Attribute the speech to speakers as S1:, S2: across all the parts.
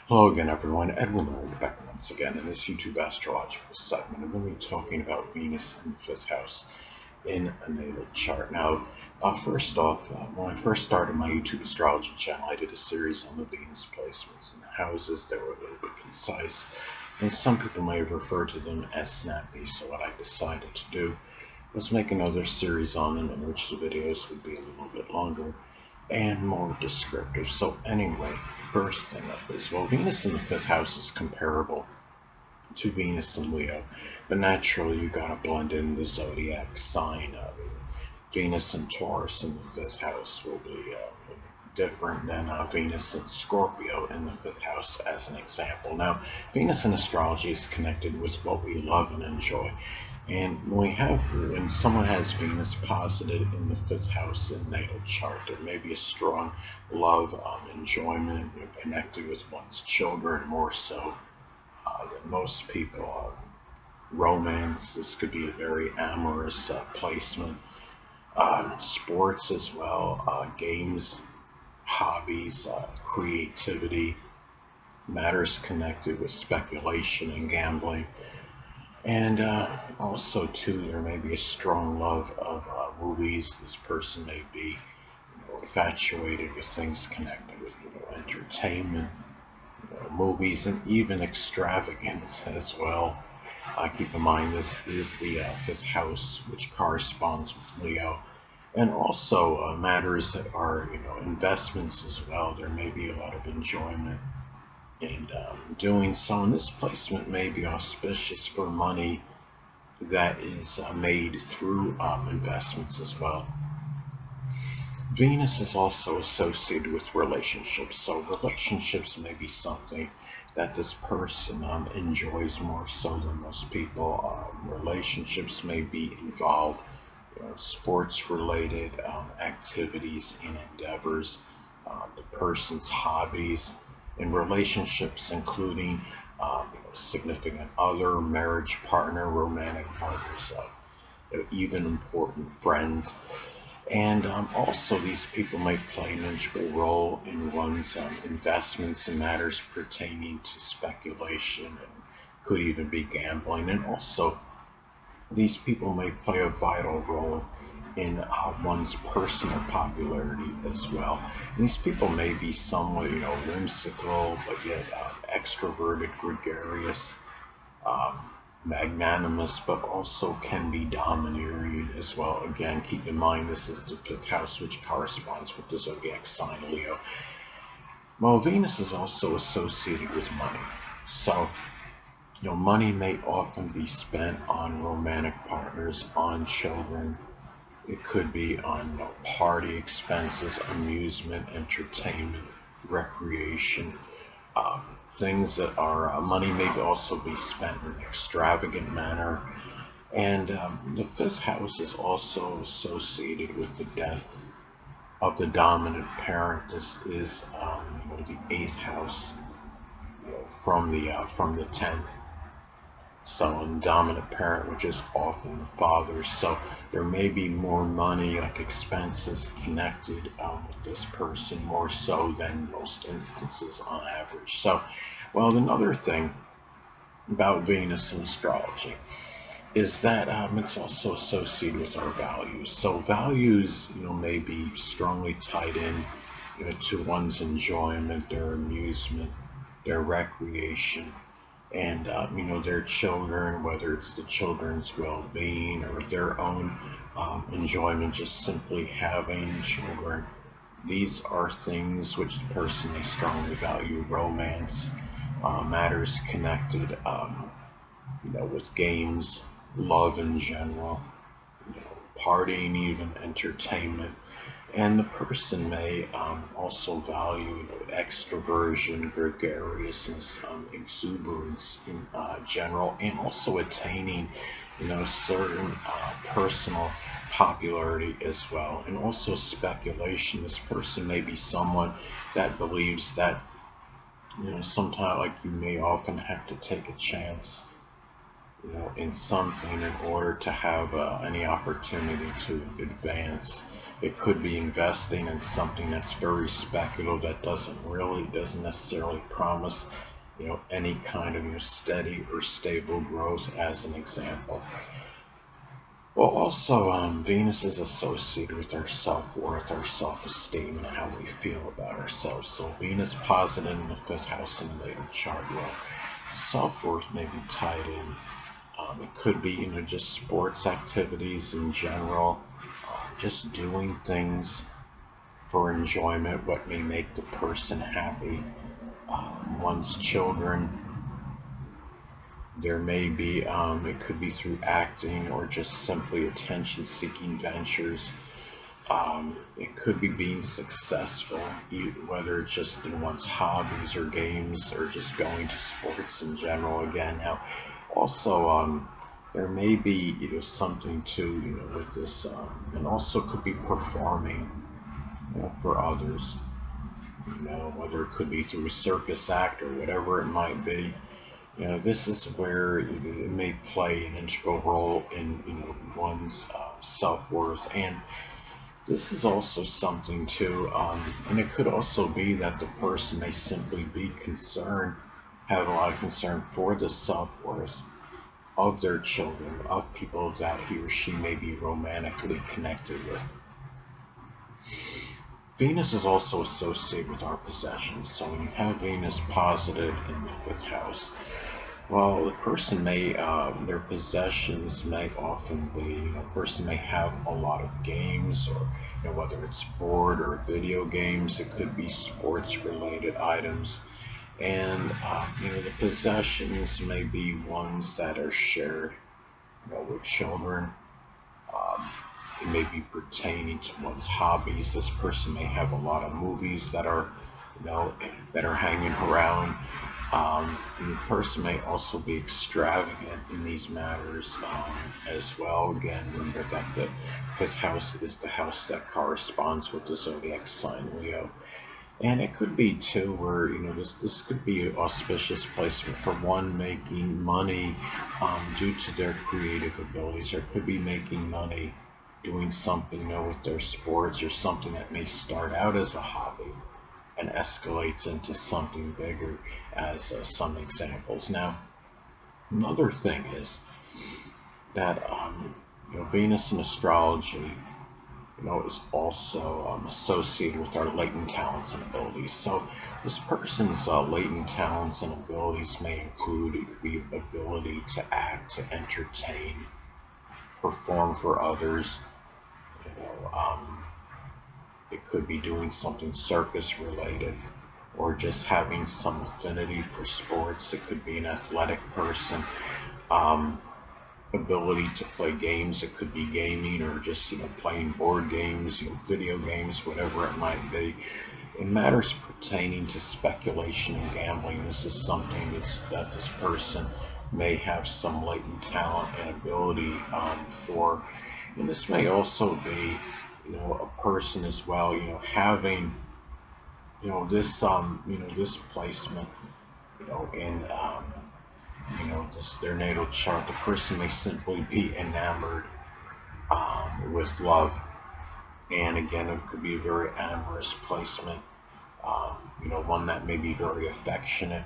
S1: Hello again, everyone. Edwin Learnard back once again in this YouTube astrological segment. I'm going to be talking about Venus in the fifth house in a natal chart. Now, first off, when I first started my YouTube astrology channel, I did a series on the Venus placements and houses that were a little bit concise, and some people may have referred to them as snappy. So what I decided to do was make another series on them in which the videos would be a little bit longer and more descriptive. So anyway, first thing up is, well, Venus in the fifth house is comparable to Venus in Leo, but naturally you gotta blend in the zodiac sign of Venus in Taurus in the fifth house will be different than Venus in Scorpio in the fifth house, as an example. Now, Venus in astrology is connected with what we love and enjoy. And when someone has Venus posited in the fifth house in natal chart, there may be a strong love, enjoyment, connected with one's children more so than most people. Romance, this could be a very amorous placement. Sports as well, games, hobbies, creativity, matters connected with speculation and gambling. And also, too, there may be a strong love of movies. This person may be infatuated with things connected with entertainment, movies, and even extravagance as well. Keep in mind this is the fifth house, which corresponds with Leo, and also matters that are investments as well. There may be a lot of enjoyment in doing so, and this placement may be auspicious for money that is made through investments as well. Venus is also associated with relationships, so relationships may be something that this person enjoys more so than most people. Relationships may be involved, sports related activities and endeavors, the person's hobbies, and relationships including significant other, marriage partner, romantic partners, even important friends. And also, these people may play an integral role in one's investments and matters pertaining to speculation, and could even be gambling. And also, these people may play a vital role in one's personal popularity as well. And these people may be somewhat, whimsical, but yet extroverted, gregarious, um, magnanimous, but also can be domineering as well. Again, keep in mind this is the fifth house, which corresponds with the zodiac sign Leo. Well, Venus is also associated with money. So, money may often be spent on romantic partners, on children. It could be on party expenses, amusement, entertainment, recreation, um, things that are money may also be spent in an extravagant manner. And the fifth house is also associated with the death of the dominant parent. This is the eighth house, from the 10th. So, a dominant parent, which is often the father. So, there may be more money, like expenses, connected with this person, more so than most instances on average. So, well, another thing about Venus in astrology is that it's also associated with our values. So, values, may be strongly tied in, to one's enjoyment, their amusement, their recreation, and their children, whether it's the children's well-being or their own enjoyment, just simply having children. These are things which the person may strongly value. Romance, matters connected, with games, love in general, partying, even entertainment. And the person may also value extroversion, gregariousness, exuberance in general, and also attaining, certain personal popularity as well. And also speculation. This person may be someone that believes that, sometimes, like, you may often have to take a chance in something in order to have any opportunity to advance. It could be investing in something that's very speculative that doesn't necessarily promise, any kind of steady or stable growth, as an example. Well, also, Venus is associated with our self-worth, our self-esteem, and how we feel about ourselves. So Venus posited in the fifth house in the natal chart, well, self-worth may be tied in. It could be, just sports activities in general, just doing things for enjoyment, what may make the person happy. One's children, there may be, it could be through acting or just simply attention-seeking ventures. It could be being successful, whether it's just in one's hobbies or games or just going to sports in general. Again, now also there may be something too with this, and also could be performing for others. Whether it could be through a circus act or whatever it might be. This is where it may play an integral role in one's self-worth. And this is also something too, and it could also be that the person may simply be concerned, have a lot of concern for the self-worth of their children, of people that he or she may be romantically connected with. Venus is also associated with our possessions. So when you have Venus posited in the fifth house, well, the person may, their possessions may often be, a person may have a lot of games, or whether it's board or video games, it could be sports-related items, and the possessions may be ones that are shared, with children. Um, it may be pertaining to one's hobbies. This person may have a lot of movies that are, that are hanging around. And the person may also be extravagant in these matters, as well. Again, remember that the fifth house is the house that corresponds with the zodiac sign Leo. And it could be too where this could be an auspicious placement for one making money, due to their creative abilities, or could be making money doing something with their sports, or something that may start out as a hobby and escalates into something bigger, as some examples. Now, another thing is that Venus in astrology is also associated with our latent talents and abilities. So this person's latent talents and abilities may include the ability to act, to entertain, perform for others. You know, um, it could be doing something circus related, or just having some affinity for sports. It could be an athletic person. Um, Ability to play games. It could be gaming, or just playing board games, video games, whatever it might be. In matters pertaining to speculation and gambling, this is something that this person may have some latent talent and ability, for. And this may also be, a person as well, having, this placement, in this their natal chart. The person may simply be enamored, with love, and again, it could be a very amorous placement. One that may be very affectionate.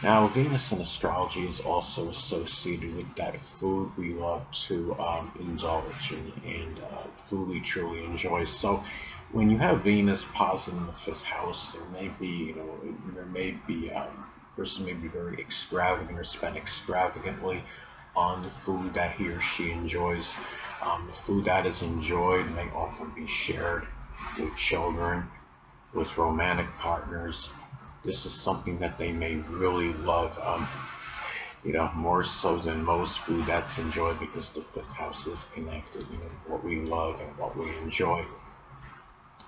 S1: Now, Venus in astrology is also associated with that food we love to, indulge in, and food we truly enjoy. So, when you have Venus positive in the fifth house, there may be, person may be very extravagant or spend extravagantly on the food that he or she enjoys. The food that is enjoyed may often be shared with children, with romantic partners. This is something that they may really love, more so than most food that's enjoyed, because the fifth house is connected, what we love and what we enjoy.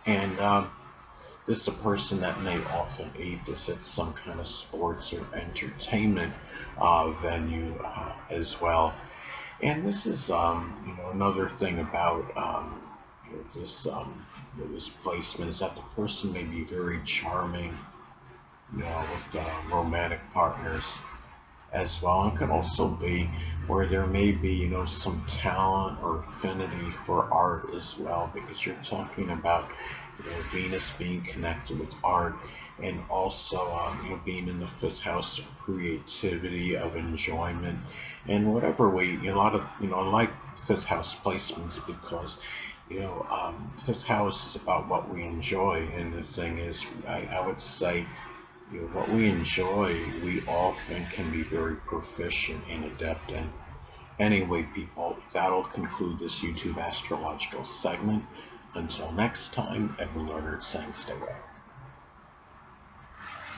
S1: And this is a person that may often eat this at some kind of sports or entertainment venue, as well. And this is, another thing about, this placement is that the person may be very charming, with romantic partners. as well. And it can also be where there may be, some talent or affinity for art as well, because you're talking about, Venus being connected with art, and also, being in the fifth house of creativity, of enjoyment, and whatever way, a lot of, I like fifth house placements because, fifth house is about what we enjoy, and the thing is, I would say, what we enjoy, we often can be very proficient and adept in. Anyway, people, that'll conclude this YouTube astrological segment. Until next time, Edwin Learnard saying stay well.